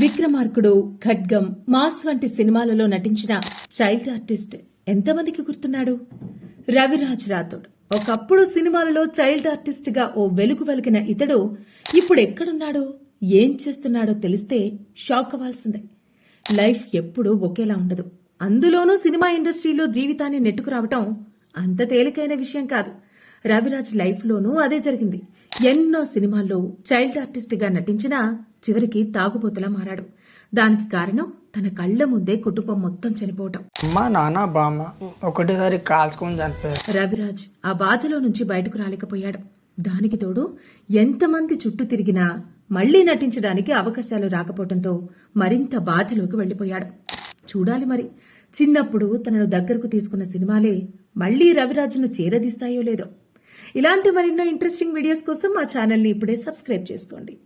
విక్రమార్కుడు, ఖడ్గం, మాస్ వంటి సినిమాలలో నటించిన చైల్డ్ ఆర్టిస్ట్ ఎంతమందికి గుర్తున్నాడు? రవిరాజ్ రాథోడ్. ఒకప్పుడు సినిమాలలో చైల్డ్ ఆర్టిస్ట్ గా ఓ వెలుగు వెలిగిన ఇతడు ఇప్పుడు ఎక్కడున్నాడో, ఏం చేస్తున్నాడో తెలిస్తే షాక్ అవ్వాల్సిందే. లైఫ్ ఎప్పుడూ ఒకేలా ఉండదు. అందులోనూ సినిమా ఇండస్ట్రీలో జీవితాన్ని నెట్టుకురావటం అంత తేలికైన విషయం కాదు. రవిరాజ్ లైఫ్లోనూ అదే జరిగింది. ఎన్నో సినిమాల్లో చైల్డ్ ఆర్టిస్ట్ గా నటించినా చివరికి తాగుబోతులా మారాడు. దానికి కారణం తన కళ్ల ముందే కుటుంబం మొత్తం చనిపోవటం. అమ్మా నాన్న బామ్మ ఒకటిసారి కాల్చుకొని చనిపోయారు. రవిరాజ్ ఆ బాధలో నుంచి బయటకు రాలేకపోయాడు. దానికి తోడు ఎంతమంది చుట్టూ తిరిగినా మళ్లీ నటించడానికి అవకాశాలు రాకపోవడంతో మరింత బాధలోకి వెళ్లిపోయాడు. చూడాలి మరి, చిన్నప్పుడు తనను దగ్గరకు తీసుకున్న సినిమాలే మళ్లీ రవిరాజును చేరదీస్తాయో లేదో. ఇలాంటి మరెన్నో ఇంట్రెస్టింగ్ వీడియోస్ కోసం మా ఛానల్ని ఇప్పుడే సబ్స్క్రైబ్ చేసుకోండి.